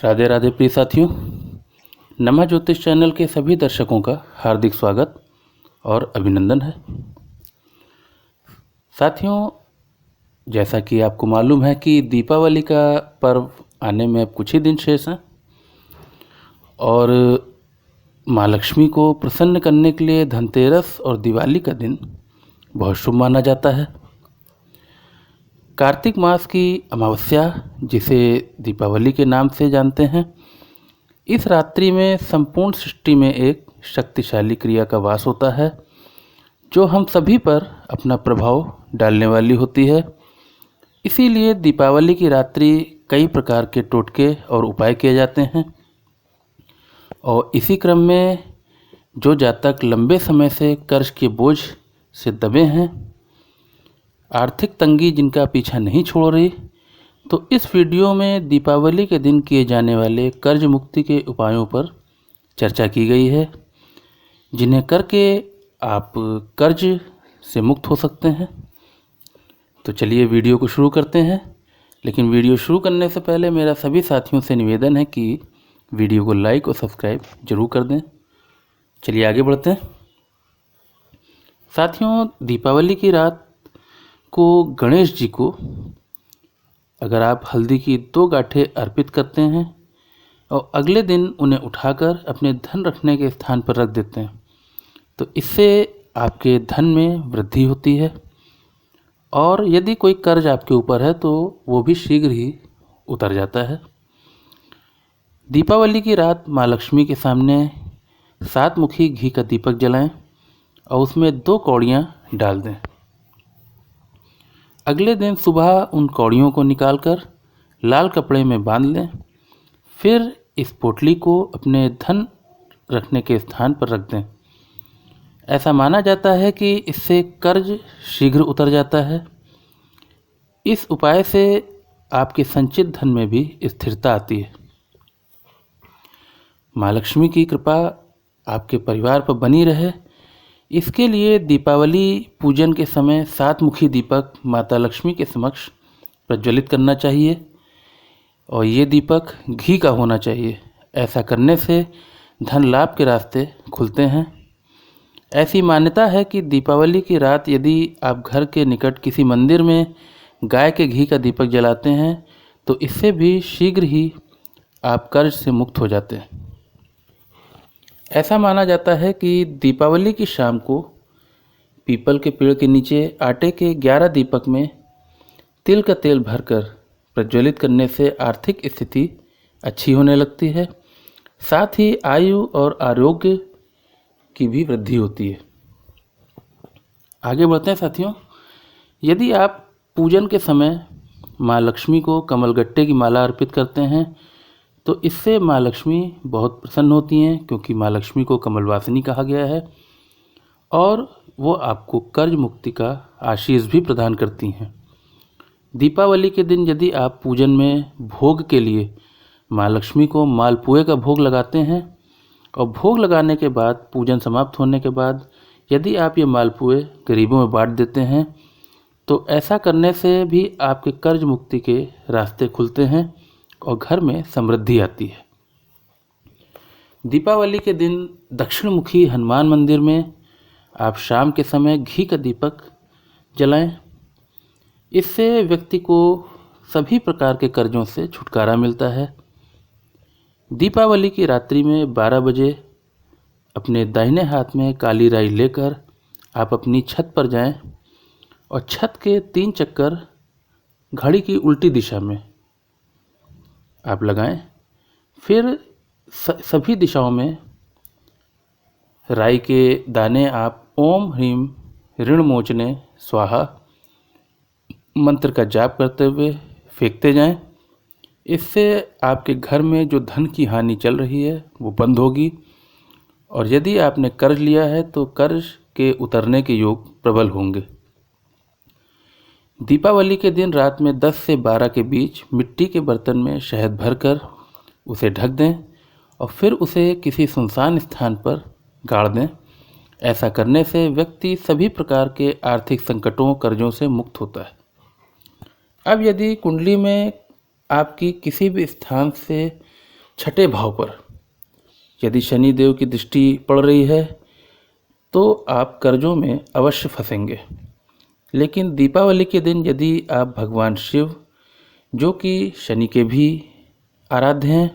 राधे राधे प्रिय साथियों, नमा ज्योतिष चैनल के सभी दर्शकों का हार्दिक स्वागत और अभिनंदन है। साथियों, जैसा कि आपको मालूम है कि दीपावली का पर्व आने में अब कुछ ही दिन शेष हैं और माँ लक्ष्मी को प्रसन्न करने के लिए धनतेरस और दिवाली का दिन बहुत शुभ माना जाता है। कार्तिक मास की अमावस्या, जिसे दीपावली के नाम से जानते हैं, इस रात्रि में संपूर्ण सृष्टि में एक शक्तिशाली क्रिया का वास होता है जो हम सभी पर अपना प्रभाव डालने वाली होती है। इसीलिए दीपावली की रात्रि कई प्रकार के टोटके और उपाय किए जाते हैं और इसी क्रम में जो जातक लंबे समय से कर्ज के बोझ से दबे हैं, आर्थिक तंगी जिनका पीछा नहीं छोड़ रही, तो इस वीडियो में दीपावली के दिन किए जाने वाले कर्ज मुक्ति के उपायों पर चर्चा की गई है, जिन्हें करके आप कर्ज से मुक्त हो सकते हैं। तो चलिए वीडियो को शुरू करते हैं। लेकिन वीडियो शुरू करने से पहले मेरा सभी साथियों से निवेदन है कि वीडियो को लाइक और सब्सक्राइब जरूर कर दें। चलिए आगे बढ़ते हैं। साथियों, दीपावली की रात को गणेश जी को अगर आप हल्दी की 2 गांठें अर्पित करते हैं और अगले दिन उन्हें उठाकर अपने धन रखने के स्थान पर रख देते हैं, तो इससे आपके धन में वृद्धि होती है और यदि कोई कर्ज आपके ऊपर है तो वो भी शीघ्र ही उतर जाता है। दीपावली की रात माँ लक्ष्मी के सामने 7 मुखी घी का दीपक जलाएं और उसमें 2 कौड़ियाँ डाल दें। अगले दिन सुबह उन कौड़ियों को निकालकर लाल कपड़े में बांध लें। फिर इस पोटली को अपने धन रखने के स्थान पर रख दें। ऐसा माना जाता है कि इससे कर्ज शीघ्र उतर जाता है। इस उपाय से आपके संचित धन में भी स्थिरता आती है। माँ लक्ष्मी की कृपा आपके परिवार पर बनी रहे, इसके लिए दीपावली पूजन के समय 7 मुखी दीपक माता लक्ष्मी के समक्ष प्रज्वलित करना चाहिए और ये दीपक घी का होना चाहिए। ऐसा करने से धन लाभ के रास्ते खुलते हैं। ऐसी मान्यता है कि दीपावली की रात यदि आप घर के निकट किसी मंदिर में गाय के घी का दीपक जलाते हैं तो इससे भी शीघ्र ही आप कर्ज से मुक्त हो जाते हैं। ऐसा माना जाता है कि दीपावली की शाम को पीपल के पेड़ के नीचे आटे के 11 दीपक में तिल का तेल भरकर प्रज्वलित करने से आर्थिक स्थिति अच्छी होने लगती है। साथ ही आयु और आरोग्य की भी वृद्धि होती है। आगे बढ़ते हैं साथियों। यदि आप पूजन के समय माँ लक्ष्मी को कमलगट्टे की माला अर्पित करते हैं तो इससे माँ लक्ष्मी बहुत प्रसन्न होती हैं, क्योंकि माँ लक्ष्मी को कमलवासिनी कहा गया है और वो आपको कर्ज मुक्ति का आशीष भी प्रदान करती हैं। दीपावली के दिन यदि आप पूजन में भोग के लिए माँ लक्ष्मी को मालपुए का भोग लगाते हैं और भोग लगाने के बाद पूजन समाप्त होने के बाद यदि आप ये मालपुए गरीबों में बांट देते हैं तो ऐसा करने से भी आपके कर्ज मुक्ति के रास्ते खुलते हैं और घर में समृद्धि आती है। दीपावली के दिन दक्षिण मुखी हनुमान मंदिर में आप शाम के समय घी का दीपक जलाएं। इससे व्यक्ति को सभी प्रकार के कर्जों से छुटकारा मिलता है। दीपावली की रात्रि में 12 बजे अपने दाहिने हाथ में काली राई लेकर आप अपनी छत पर जाएं और छत के 3 चक्कर घड़ी की उल्टी दिशा में आप लगाएं। फिर सभी दिशाओं में राई के दाने आप ओम ह्रीम ऋण मोचने स्वाहा मंत्र का जाप करते हुए फेंकते जाएं। इससे आपके घर में जो धन की हानि चल रही है वो बंद होगी और यदि आपने कर्ज लिया है तो कर्ज के उतरने के योग प्रबल होंगे। दीपावली के दिन रात में 10 से 12 के बीच मिट्टी के बर्तन में शहद भरकर उसे ढक दें और फिर उसे किसी सुनसान स्थान पर गाड़ दें। ऐसा करने से व्यक्ति सभी प्रकार के आर्थिक संकटों कर्जों से मुक्त होता है। अब यदि कुंडली में आपकी किसी भी स्थान से छठे भाव पर यदि शनिदेव की दृष्टि पड़ रही है तो आप कर्जों में अवश्य फंसेंगे। लेकिन दीपावली के दिन यदि आप भगवान शिव, जो कि शनि के भी आराध्य हैं,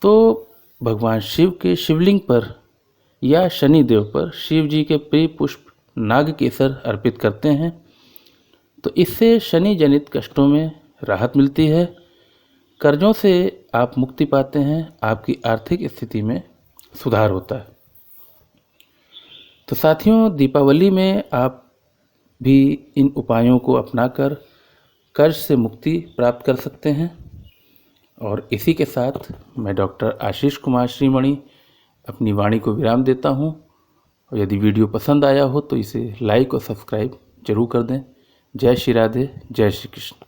तो भगवान शिव के शिवलिंग पर या शनिदेव पर शिव जी के प्रिय पुष्प नाग केसर अर्पित करते हैं तो इससे शनि जनित कष्टों में राहत मिलती है, कर्जों से आप मुक्ति पाते हैं, आपकी आर्थिक स्थिति में सुधार होता है। तो साथियों, दीपावली में आप भी इन उपायों को अपनाकर कर्ज से मुक्ति प्राप्त कर सकते हैं। और इसी के साथ मैं डॉक्टर आशीष कुमार श्रीमणि अपनी वाणी को विराम देता हूँ। और यदि वीडियो पसंद आया हो तो इसे लाइक और सब्सक्राइब जरूर कर दें। जय श्री राधे, जय श्री कृष्ण।